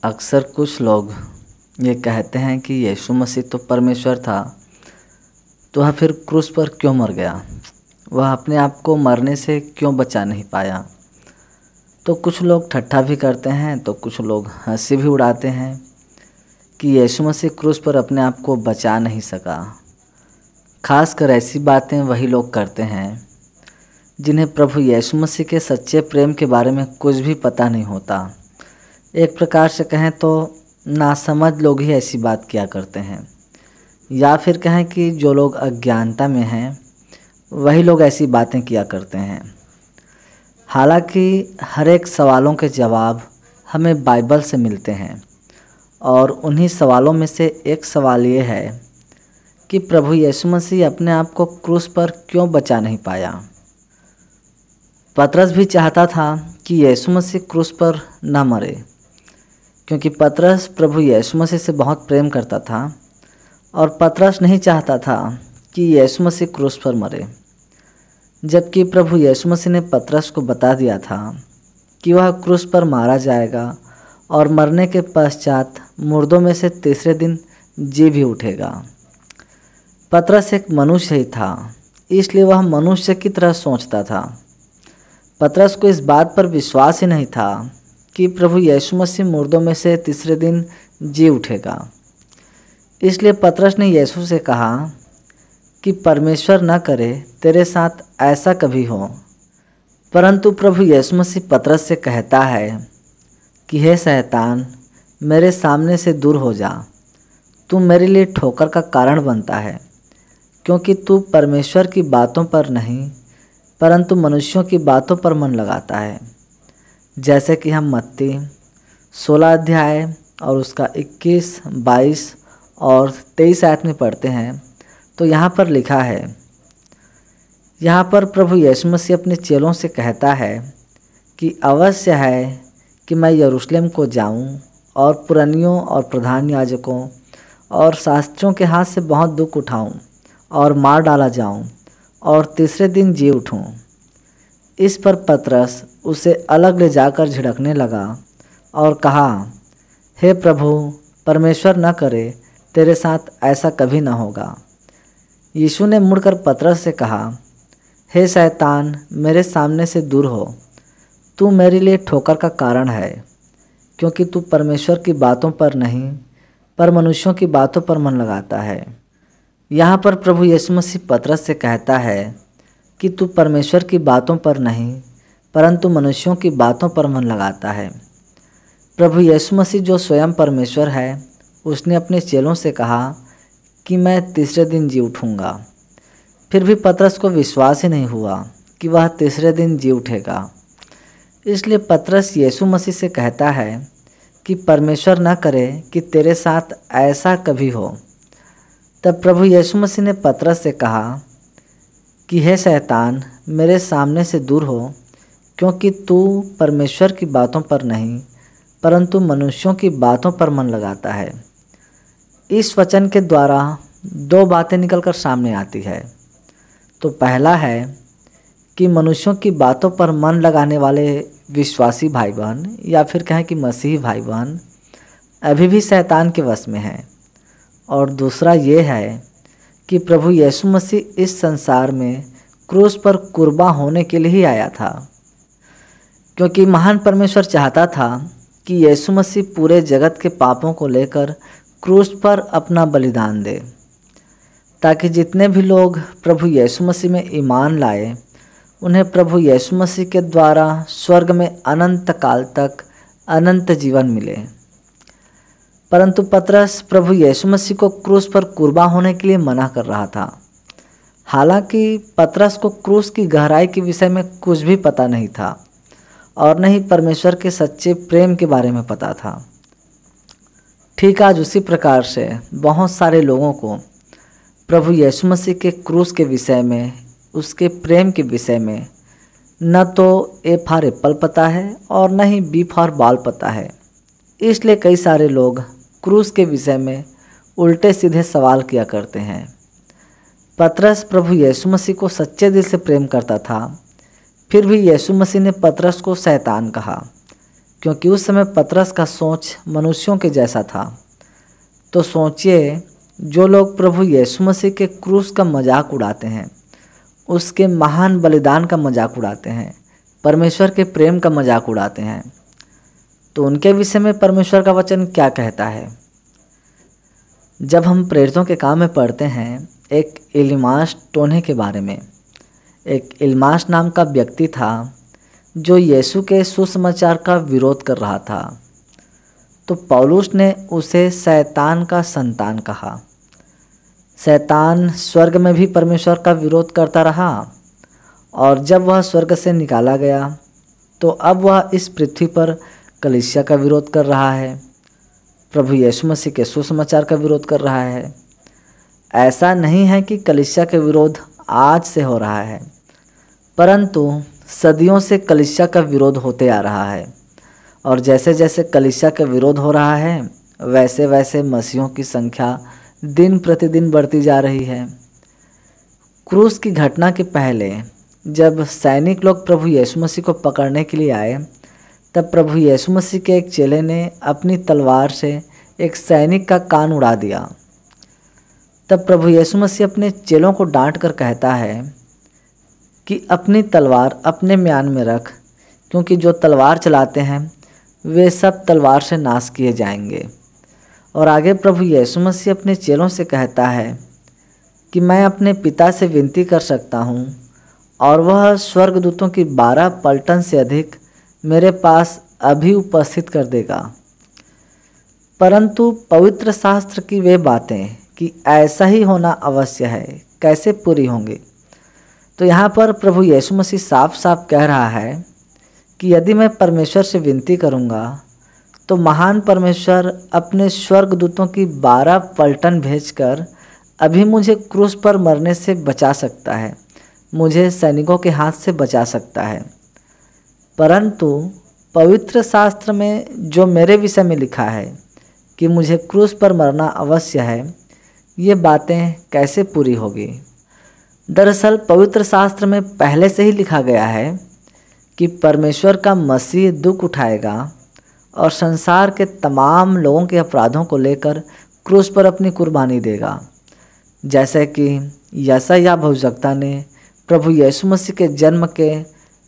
अक्सर कुछ लोग ये कहते हैं कि यीशु मसीह तो परमेश्वर था, तो वह फिर क्रूस पर क्यों मर गया? वह अपने आप को मरने से क्यों बचा नहीं पाया? तो कुछ लोग ठट्ठा भी करते हैं, तो कुछ लोग हंसी भी उड़ाते हैं कि यीशु मसीह क्रूस पर अपने आप को बचा नहीं सका। खासकर ऐसी बातें वही लोग करते हैं जिन्हें प्रभु यीशु मसीह के सच्चे प्रेम के बारे में कुछ भी पता नहीं होता। एक प्रकार से कहें तो नासमझ लोग ही ऐसी बात किया करते हैं, या फिर कहें कि जो लोग अज्ञानता में हैं वही लोग ऐसी बातें किया करते हैं। हालांकि हर एक सवालों के जवाब हमें बाइबल से मिलते हैं, और उन्हीं सवालों में से एक सवाल ये है कि प्रभु यीशु मसीह अपने आप को क्रूस पर क्यों बचा नहीं पाया। पतरस भी चाहता था कि यीशु मसीह क्रूस पर न मरे, क्योंकि पतरस प्रभु यीशु मसीह से बहुत प्रेम करता था, और पतरस नहीं चाहता था कि यीशु मसीह क्रूस पर मरे। जबकि प्रभु यीशु मसीह ने पतरस को बता दिया था कि वह क्रूस पर मारा जाएगा और मरने के पश्चात मुर्दों में से तीसरे दिन जी भी उठेगा। पतरस एक मनुष्य ही था, इसलिए वह मनुष्य की तरह सोचता था। पतरस को इस बात पर विश्वास ही नहीं था कि प्रभु यीशु मसीह मुर्दों में से तीसरे दिन जी उठेगा। इसलिए पतरस ने यीशु से कहा कि परमेश्वर न करे तेरे साथ ऐसा कभी हो। परंतु प्रभु यीशु मसीह पतरस से कहता है कि हे शैतान, मेरे सामने से दूर हो जा, तू मेरे लिए ठोकर का कारण बनता है, क्योंकि तू परमेश्वर की बातों पर नहीं परंतु मनुष्यों की बातों पर मन लगाता है। जैसे कि हम मत्ती 16 अध्याय और उसका 21, 22 और 23 आयत में पढ़ते हैं, तो यहाँ पर लिखा है, यहाँ पर प्रभु यीशु मसीह अपने चेलों से कहता है कि अवश्य है कि मैं यरूशलेम को जाऊँ और पुरनियों और प्रधान याजकों और शास्त्रियों के हाथ से बहुत दुख उठाऊँ और मार डाला जाऊँ और तीसरे दिन जी उठूँ। इस पर पतरस उसे अलग ले जाकर झिड़कने लगा और कहा, हे प्रभु, परमेश्वर न करे तेरे साथ ऐसा कभी न होगा। यीशु ने मुड़कर पतरस से कहा, हे शैतान, मेरे सामने से दूर हो, तू मेरे लिए ठोकर का कारण है, क्योंकि तू परमेश्वर की बातों पर नहीं पर मनुष्यों की बातों पर मन लगाता है। यहाँ पर प्रभु यीशु मसीह पतरस से कहता है कि तू परमेश्वर की बातों पर नहीं परंतु मनुष्यों की बातों पर मन लगाता है। प्रभु यीशु मसीह जो स्वयं परमेश्वर है, उसने अपने चेलों से कहा कि मैं तीसरे दिन जी उठूँगा। फिर भी पतरस को विश्वास ही नहीं हुआ कि वह तीसरे दिन जी उठेगा। इसलिए पतरस यीशु मसीह से कहता है कि परमेश्वर न करे कि तेरे साथ ऐसा कभी हो। तब प्रभु यीशु मसीह ने पतरस से कहा कि हे शैतान, मेरे सामने से दूर हो, क्योंकि तू परमेश्वर की बातों पर नहीं परंतु मनुष्यों की बातों पर मन लगाता है। इस वचन के द्वारा दो बातें निकलकर सामने आती है। तो पहला है कि मनुष्यों की बातों पर मन लगाने वाले विश्वासी भाई बहन, या फिर कहें कि मसीही भाई बहन, अभी भी शैतान के वश में हैं। और दूसरा ये है कि प्रभु यीशु मसीह इस संसार में क्रूस पर कुर्बान होने के लिए ही आया था, क्योंकि महान परमेश्वर चाहता था कि यीशु मसीह पूरे जगत के पापों को लेकर क्रूस पर अपना बलिदान दे, ताकि जितने भी लोग प्रभु यीशु मसीह में ईमान लाए उन्हें प्रभु यीशु मसीह के द्वारा स्वर्ग में अनंत काल तक अनंत जीवन मिले। परंतु पतरस प्रभु यीशु मसीह को क्रूस पर कुर्बान होने के लिए मना कर रहा था। हालांकि पतरस को क्रूस की गहराई के विषय में कुछ भी पता नहीं था, और न ही परमेश्वर के सच्चे प्रेम के बारे में पता था। ठीक आज उसी प्रकार से बहुत सारे लोगों को प्रभु यीशु मसीह के क्रूस के विषय में, उसके प्रेम के विषय में न तो ए फॉर एप्पल पता है और न ही बी फॉर बॉल पता है। इसलिए कई सारे लोग क्रूस के विषय में उल्टे सीधे सवाल किया करते हैं। पतरस प्रभु यीशु मसीह को सच्चे दिल से प्रेम करता था, फिर भी यीशु मसीह ने पतरस को शैतान कहा, क्योंकि उस समय पतरस का सोच मनुष्यों के जैसा था। तो सोचिए, जो लोग प्रभु यीशु मसीह के क्रूस का मजाक उड़ाते हैं, उसके महान बलिदान का मजाक उड़ाते हैं, परमेश्वर के प्रेम का मजाक उड़ाते हैं, तो उनके विषय में परमेश्वर का वचन क्या कहता है। जब हम प्रेरितों के काम में पढ़ते हैं एक इलीमास टोन्हे के बारे में, एक इलीमास नाम का व्यक्ति था जो यीशु के सुसमाचार का विरोध कर रहा था। तो पौलुस ने उसे शैतान का संतान कहा। शैतान स्वर्ग में भी परमेश्वर का विरोध करता रहा, और जब वह स्वर्ग से निकाला गया तो अब वह इस पृथ्वी पर कलीसिया का विरोध कर रहा है, प्रभु यीशु मसीह के सुसमाचार का विरोध कर रहा है। ऐसा नहीं है कि कलीसिया का विरोध आज से हो रहा है, परंतु सदियों से कलीसिया का विरोध होते आ रहा है, और जैसे जैसे कलीसिया का विरोध हो रहा है वैसे वैसे मसीहों की संख्या दिन प्रतिदिन बढ़ती जा रही है। क्रूस की घटना के पहले जब सैनिक लोग प्रभु यीशु मसीह को पकड़ने के लिए आए, तब प्रभु यीशु मसीह के एक चेले ने अपनी तलवार से एक सैनिक का कान उड़ा दिया। तब प्रभु यीशु मसीह अपने चेलों को डांट कर कहता है कि अपनी तलवार अपने म्यान में रख, क्योंकि जो तलवार चलाते हैं वे सब तलवार से नाश किए जाएंगे। और आगे प्रभु यीशु मसीह अपने चेलों से कहता है कि मैं अपने पिता से विनती कर सकता हूँ और वह स्वर्गदूतों की 12 पलटन से अधिक मेरे पास अभी उपस्थित कर देगा। परंतु पवित्र शास्त्र की वे बातें कि ऐसा ही होना अवश्य है कैसे पूरी होंगी। तो यहाँ पर प्रभु यीशु मसीह साफ साफ कह रहा है कि यदि मैं परमेश्वर से विनती करूँगा तो महान परमेश्वर अपने स्वर्गदूतों की 12 पलटन भेजकर अभी मुझे क्रूस पर मरने से बचा सकता है, मुझे सैनिकों के हाथ से बचा सकता है। परंतु पवित्र शास्त्र में जो मेरे विषय में लिखा है कि मुझे क्रूस पर मरना अवश्य है, ये बातें कैसे पूरी होगी। दरअसल पवित्र शास्त्र में पहले से ही लिखा गया है कि परमेश्वर का मसीह दुख उठाएगा और संसार के तमाम लोगों के अपराधों को लेकर क्रूस पर अपनी कुर्बानी देगा। जैसे कि यशायाह भविष्यवक्ता ने प्रभु यीशु मसीह के जन्म के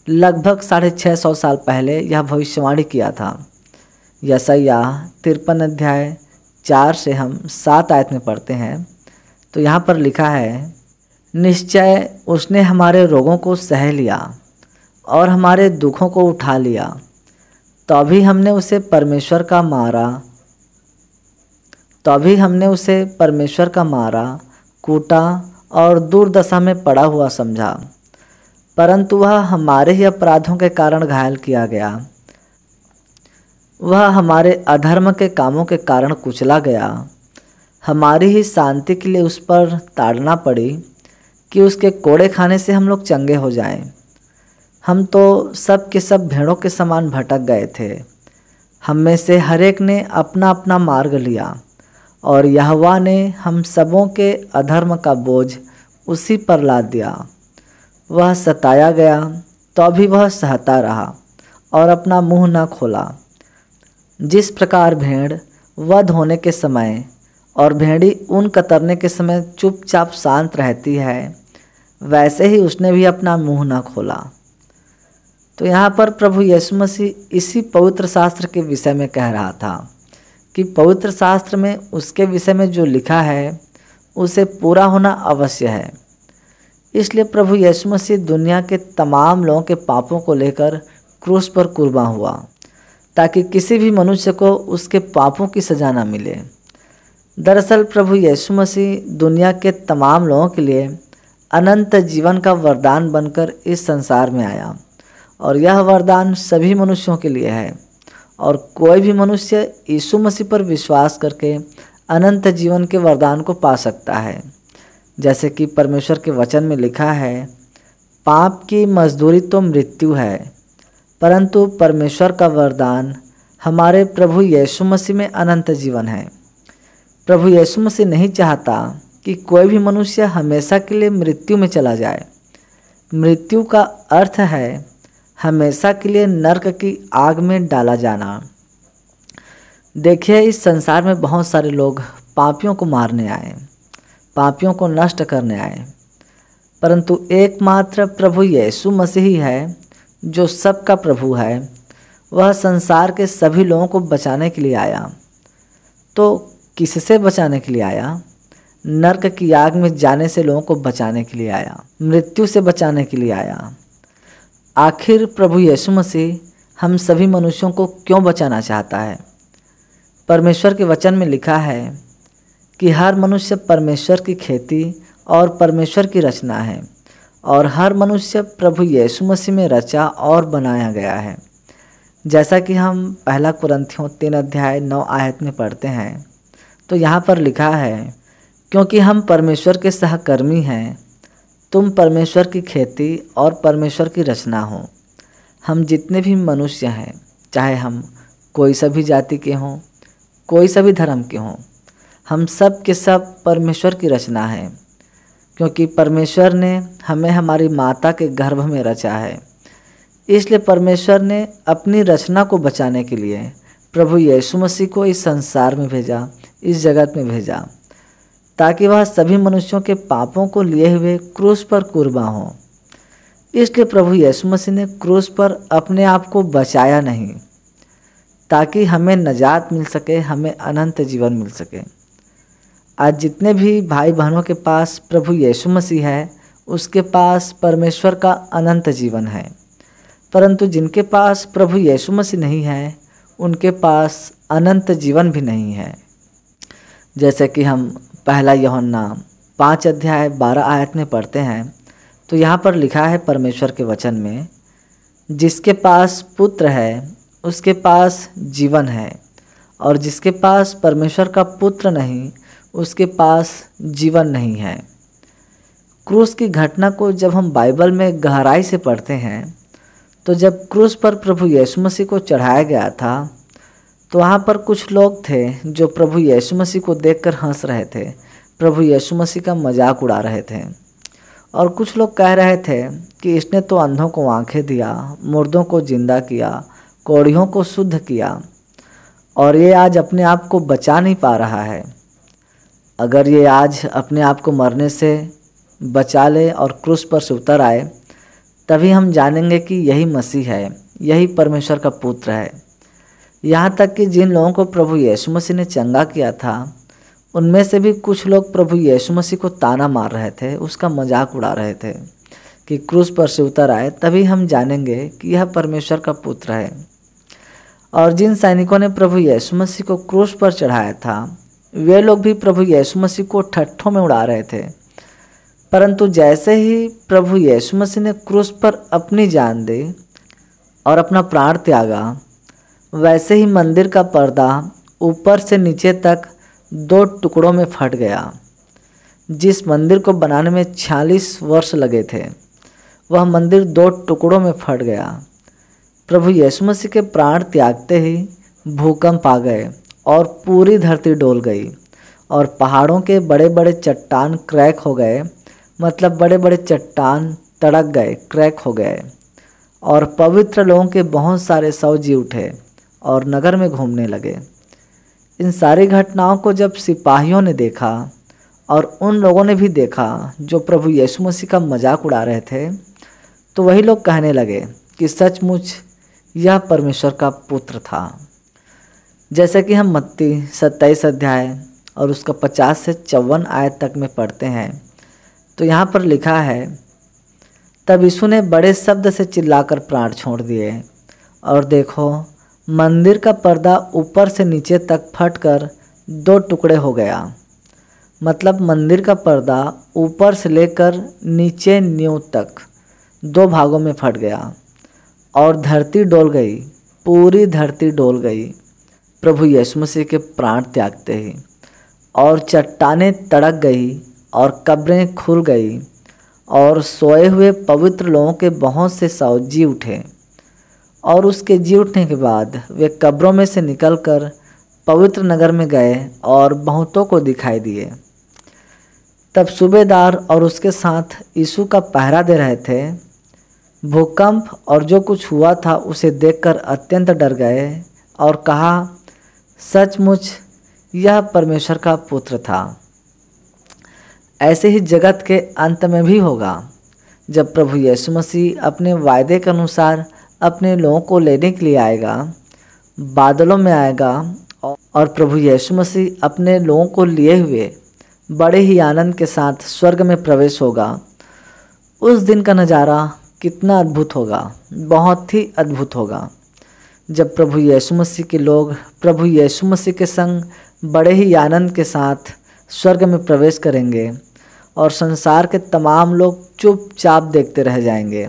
लगभग 650 साल पहले यह भविष्यवाणी किया था। यशायाह 53 अध्याय 4 से हम 7 आयत में पढ़ते हैं। तो यहाँ पर लिखा है, निश्चय उसने हमारे रोगों को सह लिया और हमारे दुखों को उठा लिया, तभी हमने उसे परमेश्वर का मारा, कूटा और दुर्दशा में पड़ा हुआ समझा। परंतु वह हमारे ही अपराधों के कारण घायल किया गया, वह हमारे अधर्म के कामों के कारण कुचला गया। हमारी ही शांति के लिए उस पर ताड़ना पड़ी कि उसके कोड़े खाने से हम लोग चंगे हो जाएं। हम तो सब के सब भेड़ों के समान भटक गए थे, हम में से हर एक ने अपना अपना मार्ग लिया, और यहोवा ने हम सबों के अधर्म का बोझ उसी पर लाद दिया। वह सताया गया तो भी वह सहता रहा और अपना मुंह न खोला। जिस प्रकार भेड़ वध होने के समय और भेड़ी ऊन कतरने के समय चुपचाप शांत रहती है, वैसे ही उसने भी अपना मुंह न खोला। तो यहाँ पर प्रभु यीशु मसीह इसी पवित्र शास्त्र के विषय में कह रहा था कि पवित्र शास्त्र में उसके विषय में जो लिखा है उसे पूरा होना अवश्य है। इसलिए प्रभु यीशु मसीह दुनिया के तमाम लोगों के पापों को लेकर क्रूस पर कुर्बान हुआ, ताकि किसी भी मनुष्य को उसके पापों की सजा न मिले। दरअसल प्रभु यीशु मसीह दुनिया के तमाम लोगों के लिए अनंत जीवन का वरदान बनकर इस संसार में आया, और यह वरदान सभी मनुष्यों के लिए है, और कोई भी मनुष्य यीशु मसीह पर विश्वास करके अनंत जीवन के वरदान को पा सकता है। जैसे कि परमेश्वर के वचन में लिखा है, पाप की मजदूरी तो मृत्यु है, परंतु परमेश्वर का वरदान हमारे प्रभु यीशु मसीह में अनंत जीवन है। प्रभु यीशु मसीह नहीं चाहता कि कोई भी मनुष्य हमेशा के लिए मृत्यु में चला जाए। मृत्यु का अर्थ है हमेशा के लिए नरक की आग में डाला जाना। देखिए, इस संसार में बहुत सारे लोग पापियों को मारने आए, पापियों को नष्ट करने आए, परंतु एकमात्र प्रभु यीशु मसीह ही है जो सबका प्रभु है। वह संसार के सभी लोगों को बचाने के लिए आया। तो किससे बचाने के लिए आया? नरक की आग में जाने से लोगों को बचाने के लिए आया, मृत्यु से बचाने के लिए आया। आखिर प्रभु यीशु मसीह हम सभी मनुष्यों को क्यों बचाना चाहता है? परमेश्वर के वचन में लिखा है कि हर मनुष्य परमेश्वर की खेती और परमेश्वर की रचना है, और हर मनुष्य प्रभु यीशु मसीह में रचा और बनाया गया है। जैसा कि हम पहला कुरिन्थियों 3 अध्याय 9 आयत में पढ़ते हैं, तो यहाँ पर लिखा है, क्योंकि हम परमेश्वर के सहकर्मी हैं, तुम परमेश्वर की खेती और परमेश्वर की रचना हो। हम जितने भी मनुष्य हैं, चाहे हम कोई सभी जाति के हों, कोई सभी धर्म के हों, हम सब के सब परमेश्वर की रचना है, क्योंकि परमेश्वर ने हमें हमारी माता के गर्भ में रचा है। इसलिए परमेश्वर ने अपनी रचना को बचाने के लिए प्रभु यीशु मसीह को इस संसार में भेजा, इस जगत में भेजा, ताकि वह सभी मनुष्यों के पापों को लिए हुए क्रूस पर कुर्बान हो। इसलिए प्रभु यीशु मसीह ने क्रूस पर अपने आप को बचाया नहीं, ताकि हमें नजात मिल सके, हमें अनंत जीवन मिल सके। आज जितने भी भाई बहनों के पास प्रभु यीशु मसीह है, उसके पास परमेश्वर का अनंत जीवन है, परंतु जिनके पास प्रभु यीशु मसीह नहीं है, उनके पास अनंत जीवन भी नहीं है। जैसे कि हम पहला यूहन्ना 5 अध्याय 12 आयत में पढ़ते हैं, तो यहाँ पर लिखा है परमेश्वर के वचन में, जिसके पास पुत्र है उसके पास जीवन है, और जिसके पास परमेश्वर का पुत्र नहीं उसके पास जीवन नहीं है। क्रूस की घटना को जब हम बाइबल में गहराई से पढ़ते हैं, तो जब क्रूस पर प्रभु यीशु मसीह को चढ़ाया गया था, तो वहाँ पर कुछ लोग थे जो प्रभु यीशु मसीह को देखकर हंस रहे थे, प्रभु यीशु मसीह का मजाक उड़ा रहे थे। और कुछ लोग कह रहे थे कि इसने तो अंधों को आंखें दिया, मुर्दों को जिंदा किया, कोढ़ियों को शुद्ध किया, और ये आज अपने आप को बचा नहीं पा रहा है। अगर ये आज अपने आप को मरने से बचा ले और क्रूस पर से उतर आए, तभी हम जानेंगे कि यही मसीह है, यही परमेश्वर का पुत्र है। यहाँ तक कि जिन लोगों को प्रभु यीशु मसीह ने चंगा किया था, उनमें से भी कुछ लोग प्रभु यीशु मसीह को ताना मार रहे थे, उसका मजाक उड़ा रहे थे कि क्रूस पर से उतर आए, तभी हम जानेंगे कि यह परमेश्वर का पुत्र है। और जिन सैनिकों ने प्रभु यीशु मसीह को क्रूस पर चढ़ाया था, वे लोग भी प्रभु यीशु मसीह को ठट्ठों में उड़ा रहे थे। परंतु जैसे ही प्रभु यीशु मसीह ने क्रूस पर अपनी जान दी और अपना प्राण त्यागा, वैसे ही मंदिर का पर्दा ऊपर से नीचे तक 2 टुकड़ों में फट गया। जिस मंदिर को बनाने में 46 वर्ष लगे थे, वह मंदिर 2 टुकड़ों में फट गया। प्रभु यीशु मसीह के प्राण त्यागते ही भूकंप आ गए और पूरी धरती डोल गई, और पहाड़ों के बड़े बड़े चट्टान क्रैक हो गए, मतलब बड़े बड़े चट्टान तड़क गए, क्रैक हो गए, और पवित्र लोगों के बहुत सारे शव जी उठे और नगर में घूमने लगे। इन सारी घटनाओं को जब सिपाहियों ने देखा और उन लोगों ने भी देखा जो प्रभु यीशु मसीह का मजाक उड़ा रहे थे, तो वही लोग कहने लगे कि सचमुच यह परमेश्वर का पुत्र था। जैसे कि हम मत्ती 27 अध्याय और उसका 50 से 54 आयत तक में पढ़ते हैं, तो यहाँ पर लिखा है, तब यीशु ने बड़े शब्द से चिल्लाकर प्राण छोड़ दिए, और देखो मंदिर का पर्दा ऊपर से नीचे तक फटकर 2 टुकड़े हो गया। मतलब मंदिर का पर्दा ऊपर से लेकर नीचे नींव तक 2 भागों में फट गया, और धरती डोल गई, पूरी धरती डोल गई प्रभु यीशु मसीह के प्राण त्यागते ही, और चट्टानें तड़क गई और कब्रें खुल गई, और सोए हुए पवित्र लोगों के बहुत से शव जी उठे, और उसके जी उठने के बाद वे कब्रों में से निकलकर पवित्र नगर में गए और बहुतों को दिखाई दिए। तब सूबेदार और उसके साथ यीशु का पहरा दे रहे थे भूकंप और जो कुछ हुआ था उसे देखकर अत्यंत डर गए और कहा, सचमुच यह परमेश्वर का पुत्र था। ऐसे ही जगत के अंत में भी होगा, जब प्रभु यीशु मसीह अपने वायदे के अनुसार अपने लोगों को लेने के लिए आएगा, बादलों में आएगा और प्रभु यीशु मसीह अपने लोगों को लिए हुए बड़े ही आनंद के साथ स्वर्ग में प्रवेश होगा। उस दिन का नज़ारा कितना अद्भुत होगा, बहुत ही अद्भुत होगा, जब प्रभु यीशु मसीह के लोग प्रभु यीशु मसीह के संग बड़े ही आनंद के साथ स्वर्ग में प्रवेश करेंगे और संसार के तमाम लोग चुपचाप देखते रह जाएंगे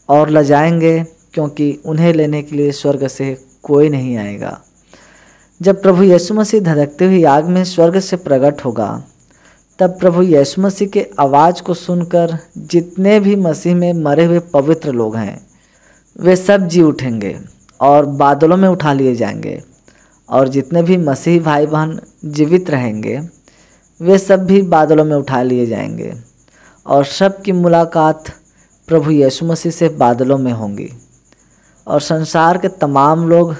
और लजाएंगे, क्योंकि उन्हें लेने के लिए स्वर्ग से कोई नहीं आएगा। जब प्रभु यीशु मसीह धधकते हुए आग में स्वर्ग से प्रकट होगा, तब प्रभु यीशु मसीह के आवाज़ को सुनकर जितने भी मसीह में मरे हुए पवित्र लोग हैं वे सब जी उठेंगे और बादलों में उठा लिए जाएंगे, और जितने भी मसीही भाई बहन जीवित रहेंगे वे सब भी बादलों में उठा लिए जाएंगे और सब की मुलाकात प्रभु यीशु मसीह से बादलों में होंगी। और संसार के तमाम लोग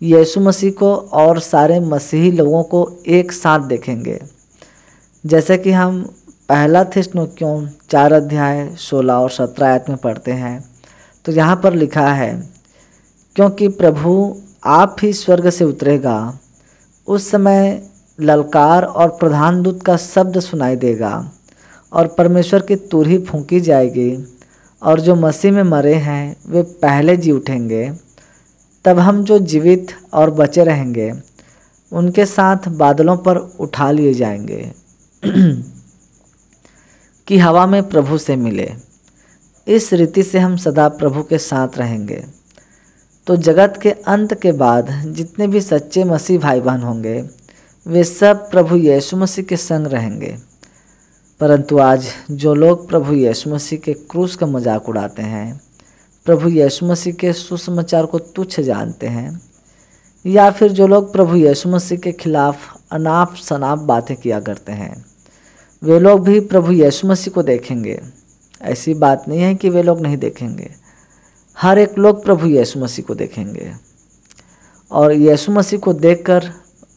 यीशु मसीह को और सारे मसीही लोगों को एक साथ देखेंगे। जैसे कि हम पहला थिस्सलुनीकियों 4 अध्याय 16 और 17 आयत में पढ़ते हैं, तो यहाँ पर लिखा है, क्योंकि प्रभु आप ही स्वर्ग से उतरेगा, उस समय ललकार और प्रधान दूत का शब्द सुनाई देगा और परमेश्वर की तुरही फूंकी जाएगी और जो मसीह में मरे हैं वे पहले जी उठेंगे। तब हम जो जीवित और बचे रहेंगे उनके साथ बादलों पर उठा लिए जाएंगे कि हवा में प्रभु से मिले। इस रीति से हम सदा प्रभु के साथ रहेंगे। तो जगत के अंत के बाद जितने भी सच्चे मसीह भाई बहन होंगे वे सब प्रभु यीशु मसीह के संग रहेंगे। परंतु आज जो लोग प्रभु यीशु मसीह के क्रूस का मजाक उड़ाते हैं, प्रभु यीशु मसीह के सुसमाचार को तुच्छ जानते हैं, या फिर जो लोग प्रभु यीशु मसीह के खिलाफ अनाप शनाप बातें किया करते हैं, वे लोग भी प्रभु यीशु मसीह को देखेंगे। ऐसी बात नहीं है कि वे लोग नहीं देखेंगे, हर एक लोग प्रभु यीशु मसीह को देखेंगे और यीशु मसीह को देखकर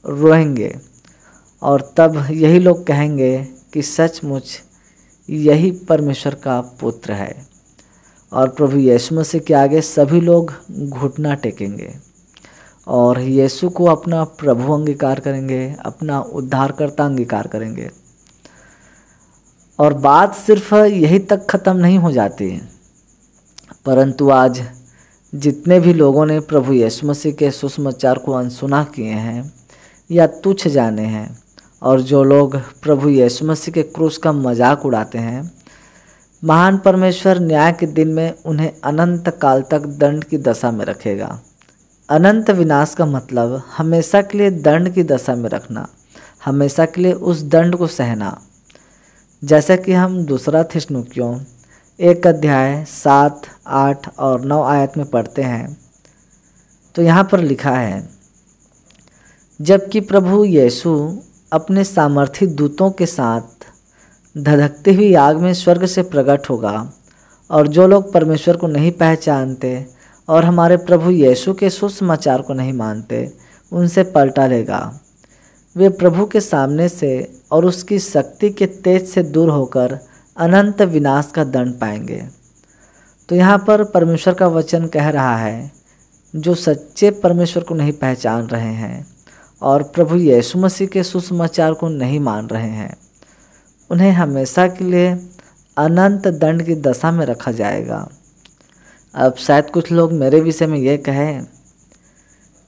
रोएंगे, और तब यही लोग कहेंगे कि सचमुच यही परमेश्वर का पुत्र है। और प्रभु यीशु मसीह के आगे सभी लोग घुटना टेकेंगे और यीशु को अपना प्रभु अंगीकार करेंगे, अपना उद्धारकर्ता अंगीकार करेंगे। और बात सिर्फ यही तक ख़त्म नहीं हो जाती, परंतु आज जितने भी लोगों ने प्रभु यीशु मसीह के सुसमाचार को अनसुना किए हैं या तुच्छ जाने हैं, और जो लोग प्रभु यीशु मसीह के क्रूस का मजाक उड़ाते हैं, महान परमेश्वर न्याय के दिन में उन्हें अनंत काल तक दंड की दशा में रखेगा। अनंत विनाश का मतलब हमेशा के लिए दंड की दशा में रखना, हमेशा के लिए उस दंड को सहना। जैसा कि हम दूसरा थिस्सलुनीकियों 1 अध्याय 7, 8 और 9 आयत में पढ़ते हैं, तो यहाँ पर लिखा है, जबकि प्रभु यीशु अपने सामर्थी दूतों के साथ धधकती हुई आग में स्वर्ग से प्रकट होगा, और जो लोग परमेश्वर को नहीं पहचानते और हमारे प्रभु यीशु के सुसमाचार को नहीं मानते उनसे पलटा लेगा। वे प्रभु के सामने से और उसकी शक्ति के तेज से दूर होकर अनंत विनाश का दंड पाएंगे। तो यहाँ पर परमेश्वर का वचन कह रहा है, जो सच्चे परमेश्वर को नहीं पहचान रहे हैं और प्रभु यीशु मसीह के सुसमाचार को नहीं मान रहे हैं, उन्हें हमेशा के लिए अनंत दंड की दशा में रखा जाएगा। अब शायद कुछ लोग मेरे विषय में ये कहें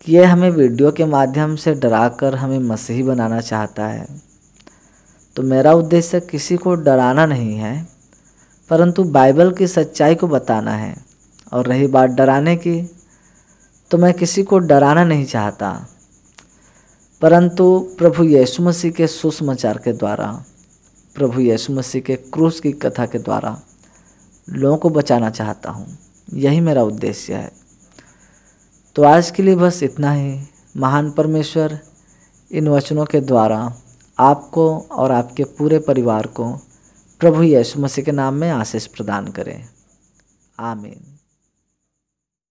कि ये हमें वीडियो के माध्यम से डराकर हमें मसीही बनाना चाहता है। तो मेरा उद्देश्य किसी को डराना नहीं है, परंतु बाइबल की सच्चाई को बताना है। और रही बात डराने की, तो मैं किसी को डराना नहीं चाहता, परंतु प्रभु यीशु मसीह के सुसमाचार के द्वारा, प्रभु यीशु मसीह के क्रूस की कथा के द्वारा लोगों को बचाना चाहता हूँ। यही मेरा उद्देश्य है। तो आज के लिए बस इतना ही। महान परमेश्वर इन वचनों के द्वारा आपको और आपके पूरे परिवार को प्रभु यीशु मसीह के नाम में आशीष प्रदान करें। आमीन।